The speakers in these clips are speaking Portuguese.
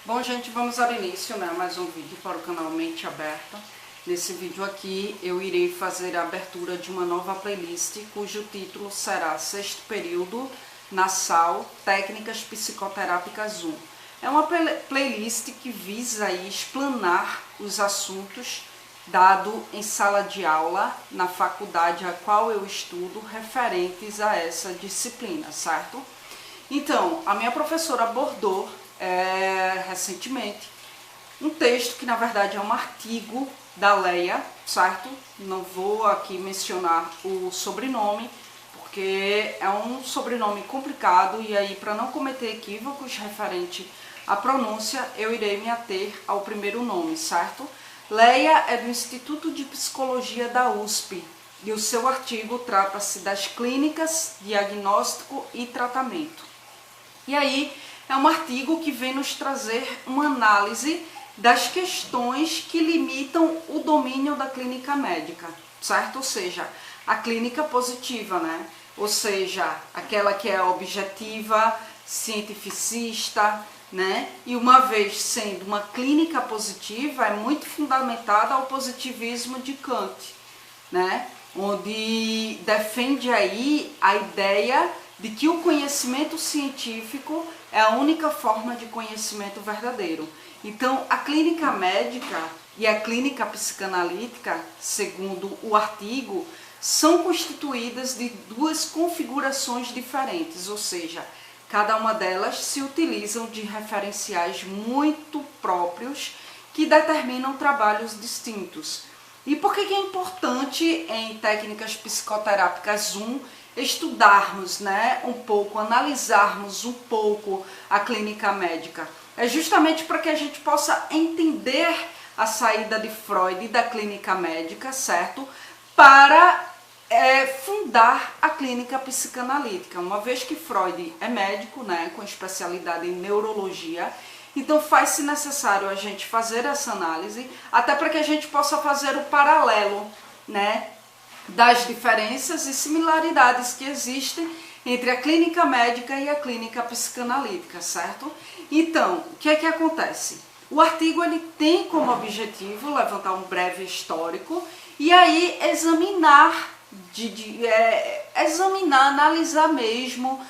Bom, gente, vamos ao início, né? Mais um vídeo para o canal Mente Aberta. Nesse vídeo aqui eu irei fazer a abertura de uma nova playlist cujo título será Sexto Período Nasal Técnicas Psicoterápicas 1. É uma playlist que visa aí explanar os assuntos dado em sala de aula na faculdade a qual eu estudo referentes a essa disciplina, certo? Então, a minha professora abordou recentemente um texto que na verdade é um artigo da Leia, certo? Não vou aqui mencionar o sobrenome, porque é um sobrenome complicado e aí para não cometer equívocos referente à pronúncia, eu irei me ater ao primeiro nome, certo? Leia é do Instituto de Psicologia da USP e o seu artigo trata-se das clínicas, diagnóstico e tratamento. E aí é um artigo que vem nos trazer uma análise das questões que limitam o domínio da clínica médica, certo? Ou seja, a clínica positiva, né? Ou seja, aquela que é objetiva, cientificista, né? E uma vez sendo uma clínica positiva, é muito fundamentada ao positivismo de Kant, né? Onde defende aí a ideia de que o conhecimento científico é a única forma de conhecimento verdadeiro. Então, a clínica médica e a clínica psicanalítica, segundo o artigo, são constituídas de duas configurações diferentes, ou seja, cada uma delas se utilizam de referenciais muito próprios que determinam trabalhos distintos. E por que é importante em técnicas psicoterápicas 1 estudarmos, né, um pouco, analisarmos um pouco a clínica médica? É justamente para que a gente possa entender a saída de Freud da clínica médica, certo? Para fundar a clínica psicanalítica. Uma vez que Freud é médico, né, com especialidade em neurologia, então faz-se necessário a gente fazer essa análise, até para que a gente possa fazer o paralelo, né, das diferenças e similaridades que existem entre a clínica médica e a clínica psicanalítica, certo? Então, o que é que acontece? O artigo ele tem como objetivo levantar um breve histórico e aí examinar, analisar mesmo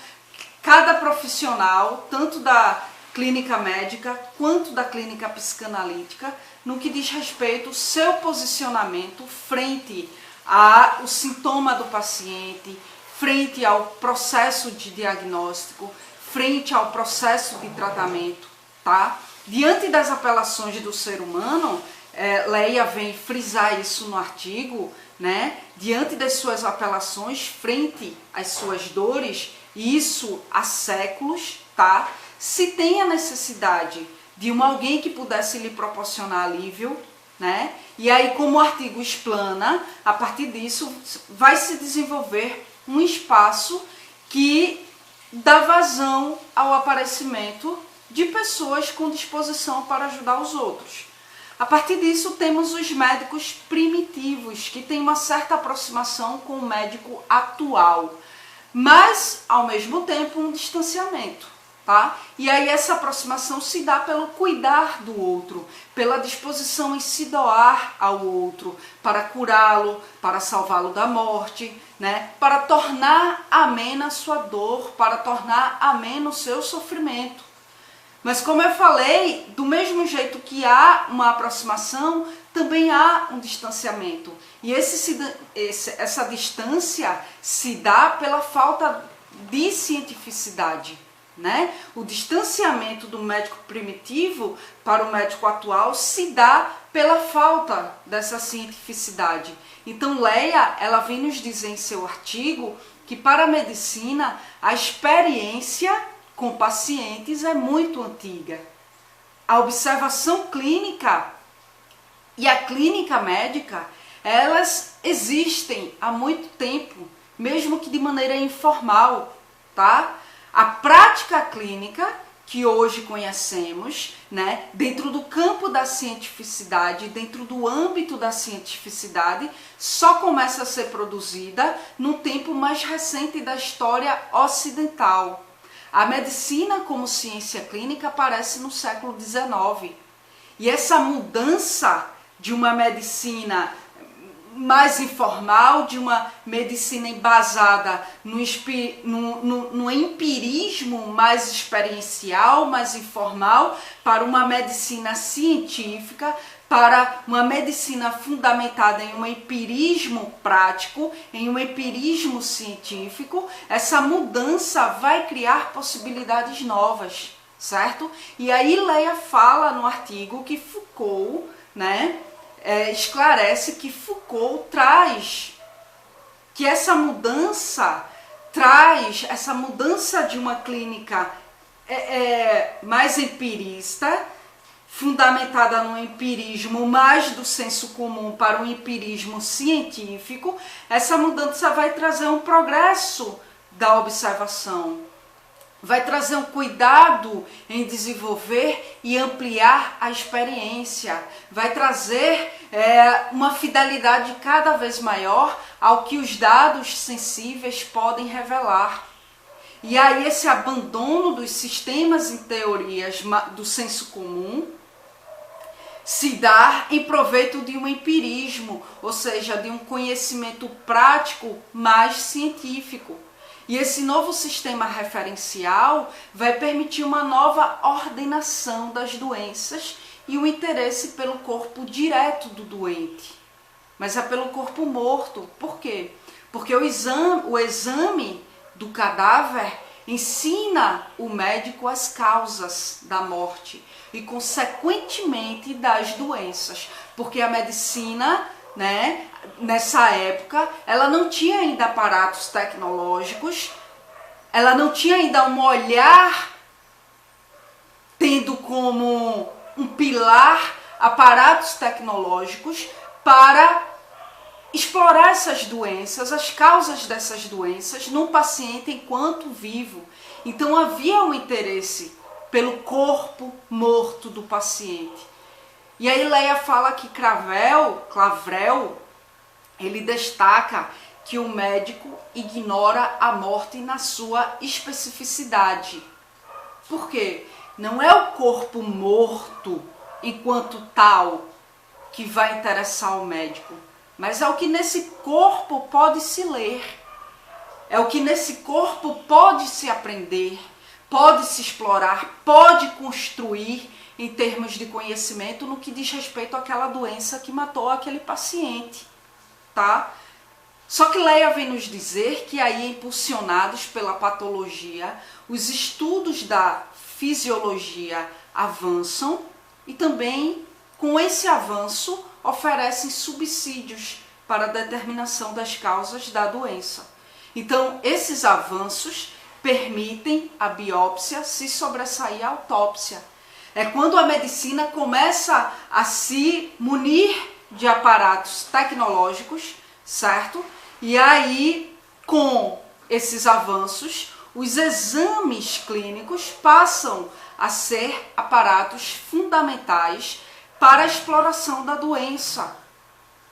cada profissional, tanto da clínica médica quanto da clínica psicanalítica, no que diz respeito ao seu posicionamento frente ao sintoma do paciente, frente ao processo de diagnóstico, frente ao processo de tratamento, tá? Diante das apelações do ser humano, Leia vem frisar isso no artigo, né? Diante das suas apelações, frente às suas dores, isso há séculos, tá? Se tem a necessidade de alguém que pudesse lhe proporcionar alívio, né? E aí, como o artigo explana, a partir disso vai se desenvolver um espaço que dá vazão ao aparecimento de pessoas com disposição para ajudar os outros. A partir disso, temos os médicos primitivos, que têm uma certa aproximação com o médico atual, mas, ao mesmo tempo, um distanciamento, tá? E aí essa aproximação se dá pelo cuidar do outro, pela disposição em se doar ao outro, para curá-lo, para salvá-lo da morte, né? Para tornar amena a sua dor, para tornar ameno o seu sofrimento. Mas como eu falei, do mesmo jeito que há uma aproximação, também há um distanciamento. E essa distância se dá pela falta de cientificidade, né? O distanciamento do médico primitivo para o médico atual se dá pela falta dessa cientificidade. Então Leia, ela vem nos dizer em seu artigo que para a medicina a experiência com pacientes é muito antiga. A observação clínica e a clínica médica, elas existem há muito tempo, mesmo que de maneira informal, tá? A prática clínica que hoje conhecemos, né, dentro do campo da cientificidade, dentro do âmbito da cientificidade, só começa a ser produzida no tempo mais recente da história ocidental. A medicina como ciência clínica aparece no século XIX. E essa mudança de uma medicina mais informal, de uma medicina embasada no empirismo mais experiencial, mais informal, para uma medicina científica, para uma medicina fundamentada em um empirismo prático, em um empirismo científico, essa mudança vai criar possibilidades novas, certo? E aí Leia fala no artigo que Foucault, esclarece que Foucault traz, que essa mudança de uma clínica mais empirista, fundamentada no empirismo mais do senso comum para um empirismo científico, essa mudança vai trazer um progresso da observação, vai trazer um cuidado em desenvolver e ampliar a experiência, vai trazer uma fidelidade cada vez maior ao que os dados sensíveis podem revelar. E aí esse abandono dos sistemas e teorias do senso comum se dá em proveito de um empirismo, ou seja, de um conhecimento prático mais científico. E esse novo sistema referencial vai permitir uma nova ordenação das doenças e o interesse pelo corpo direto do doente. Mas é pelo corpo morto. Por quê? Porque o exame do cadáver ensina o médico as causas da morte e, consequentemente, das doenças. Porque a medicina, nessa época, ela não tinha ainda aparatos tecnológicos, ela não tinha ainda um olhar tendo como um pilar aparatos tecnológicos para explorar essas doenças, as causas dessas doenças num paciente enquanto vivo. Então havia um interesse pelo corpo morto do paciente. E aí Leia fala que Clavrel, ele destaca que o médico ignora a morte na sua especificidade. Por quê? Não é o corpo morto enquanto tal que vai interessar o médico, mas é o que nesse corpo pode se ler, é o que nesse corpo pode se aprender, pode se explorar, pode construir em termos de conhecimento no que diz respeito àquela doença que matou aquele paciente, tá? Só que Leia vem nos dizer que aí, impulsionados pela patologia, os estudos da fisiologia avançam e também, com esse avanço, oferecem subsídios para a determinação das causas da doença. Então, esses avanços permitem a biópsia se sobressair à autópsia. É quando a medicina começa a se munir de aparatos tecnológicos, certo? E aí, com esses avanços, os exames clínicos passam a ser aparatos fundamentais para a exploração da doença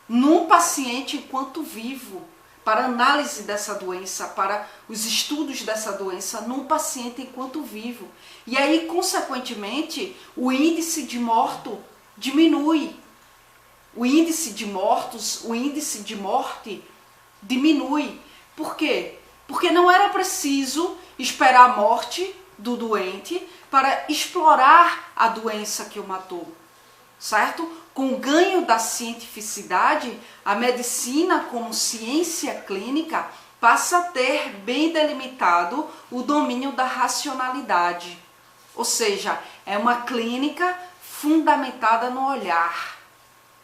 num paciente enquanto vivo, para análise dessa doença, para os estudos dessa doença num paciente enquanto vivo. E aí, consequentemente, o índice de morte diminui. O índice de mortos, o índice de morte diminui. Por quê? Porque não era preciso esperar a morte do doente para explorar a doença que o matou, certo? Com o ganho da cientificidade, a medicina como ciência clínica passa a ter bem delimitado o domínio da racionalidade. Ou seja, é uma clínica fundamentada no olhar.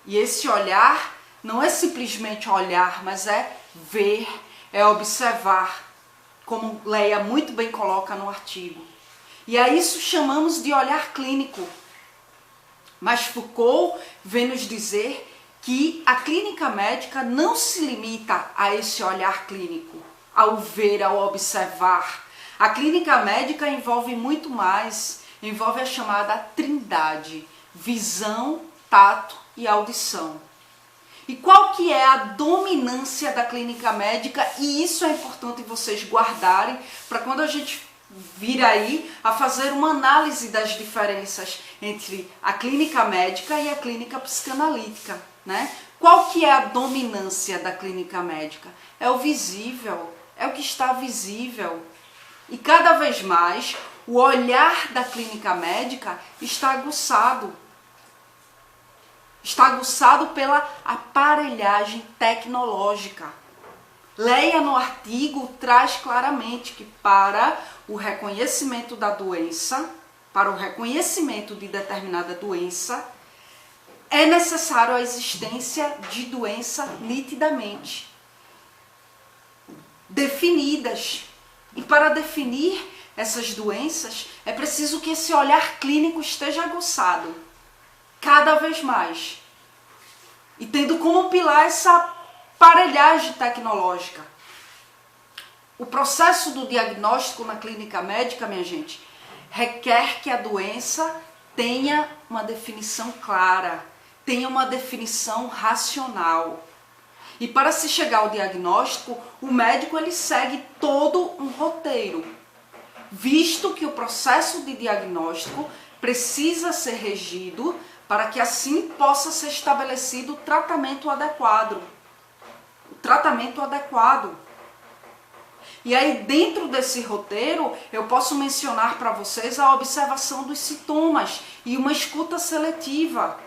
E esse olhar não é simplesmente olhar, mas é ver, é observar, como Leia muito bem coloca no artigo. E a isso chamamos de olhar clínico. Mas Foucault vem nos dizer que a clínica médica não se limita a esse olhar clínico, ao ver, ao observar. A clínica médica envolve muito mais, envolve a chamada trindade: visão, tato e audição. E qual que é a dominância da clínica médica? E isso é importante vocês guardarem para quando a gente vir aí a fazer uma análise das diferenças entre a clínica médica e a clínica psicanalítica, né? Qual que é a dominância da clínica médica? É o visível, é o que está visível. E cada vez mais o olhar da clínica médica está aguçado. Está aguçado pela aparelhagem tecnológica. Leia no artigo, traz claramente que para o reconhecimento da doença, para o reconhecimento de determinada doença, é necessário a existência de doença nitidamente definidas. E para definir essas doenças, é preciso que esse olhar clínico esteja aguçado cada vez mais. E tendo como pilar essa aparelhagem tecnológica. O processo do diagnóstico na clínica médica, minha gente, requer que a doença tenha uma definição clara, tenha uma definição racional. E para se chegar ao diagnóstico, o médico ele segue todo um roteiro, visto que o processo de diagnóstico precisa ser regido para que assim possa ser estabelecido o tratamento adequado. O tratamento adequado. E aí, dentro desse roteiro, eu posso mencionar para vocês a observação dos sintomas e uma escuta seletiva.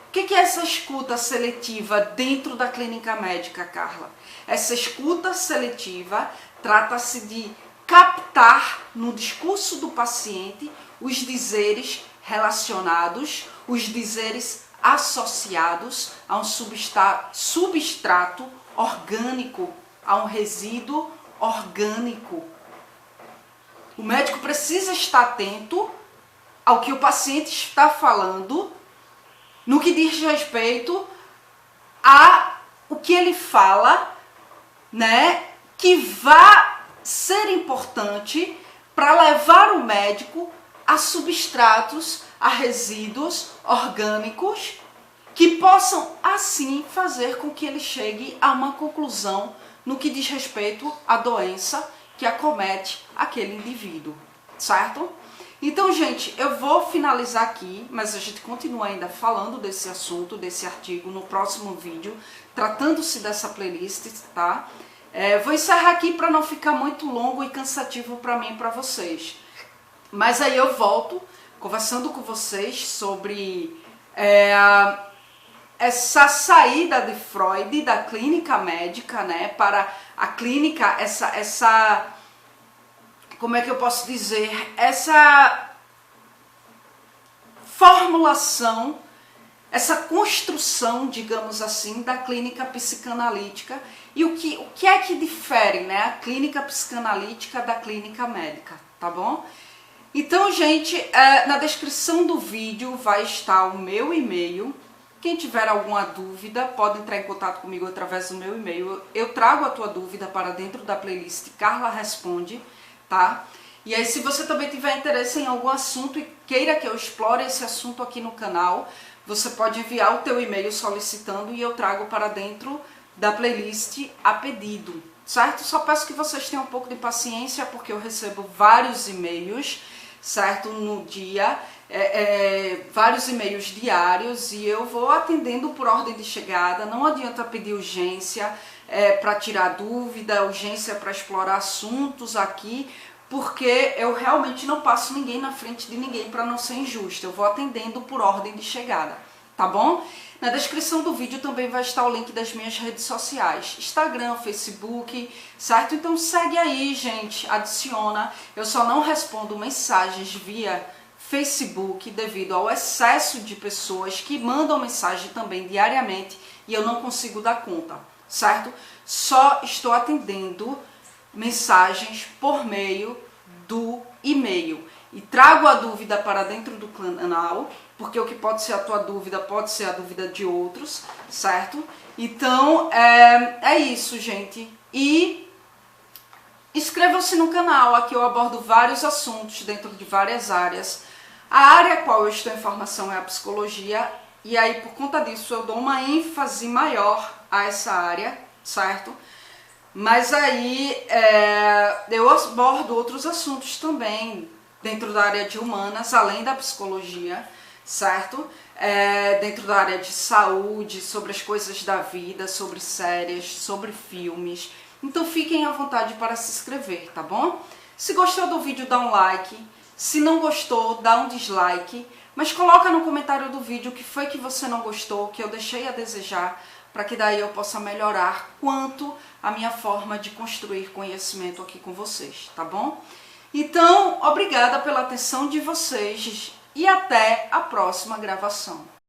O que é essa escuta seletiva dentro da clínica médica, Carla? Essa escuta seletiva trata-se de captar no discurso do paciente os dizeres relacionados, os dizeres associados a um substrato orgânico, a um resíduo orgânico. O médico precisa estar atento ao que o paciente está falando no que diz respeito a o que ele fala, né, que vai ser importante para levar o médico a substratos, a resíduos orgânicos que possam assim fazer com que ele chegue a uma conclusão no que diz respeito à doença que acomete aquele indivíduo, certo? Então, gente, eu vou finalizar aqui, mas a gente continua ainda falando desse assunto, desse artigo, no próximo vídeo, tratando-se dessa playlist, tá? Vou encerrar aqui para não ficar muito longo e cansativo para mim e para vocês. Mas aí eu volto conversando com vocês sobre essa saída de Freud da clínica médica, né, para a clínica, como é que eu posso dizer, essa formulação, essa construção, digamos assim, da clínica psicanalítica e o que é que difere, né, a clínica psicanalítica da clínica médica, tá bom? Então, gente, na descrição do vídeo vai estar o meu e-mail. Quem tiver alguma dúvida pode entrar em contato comigo através do meu e-mail. Eu trago a tua dúvida para dentro da playlist Carla Responde, tá? E aí, se você também tiver interesse em algum assunto e queira que eu explore esse assunto aqui no canal, você pode enviar o teu e-mail solicitando e eu trago para dentro da playlist a pedido, certo? Só peço que vocês tenham um pouco de paciência porque eu recebo vários e-mails, certo? No dia, vários e-mails diários e eu vou atendendo por ordem de chegada. Não adianta pedir urgência para tirar dúvida, urgência para explorar assuntos aqui, porque eu realmente não passo ninguém na frente de ninguém para não ser injusta. Eu vou atendendo por ordem de chegada, tá bom? Na descrição do vídeo também vai estar o link das minhas redes sociais, Instagram, Facebook, certo? Então segue aí, gente, adiciona. Eu só não respondo mensagens via Facebook devido ao excesso de pessoas que mandam mensagem também diariamente e eu não consigo dar conta, certo? Só estou atendendo mensagens por meio do e-mail e trago a dúvida para dentro do canal, porque o que pode ser a tua dúvida pode ser a dúvida de outros, certo? Então, é isso, gente. E inscrevam-se no canal, aqui eu abordo vários assuntos dentro de várias áreas. A área a qual eu estou em formação é a psicologia, e aí por conta disso eu dou uma ênfase maior a essa área, certo? Mas aí eu abordo outros assuntos também dentro da área de humanas, além da psicologia, certo? Dentro da área de saúde, sobre as coisas da vida, sobre séries, sobre filmes. Então fiquem à vontade para se inscrever, tá bom? Se gostou do vídeo, dá um like. Se não gostou, dá um dislike. Mas coloca no comentário do vídeo o que foi que você não gostou, que eu deixei a desejar, para que daí eu possa melhorar quanto a minha forma de construir conhecimento aqui com vocês, tá bom? Então, obrigada pela atenção de vocês e até a próxima gravação.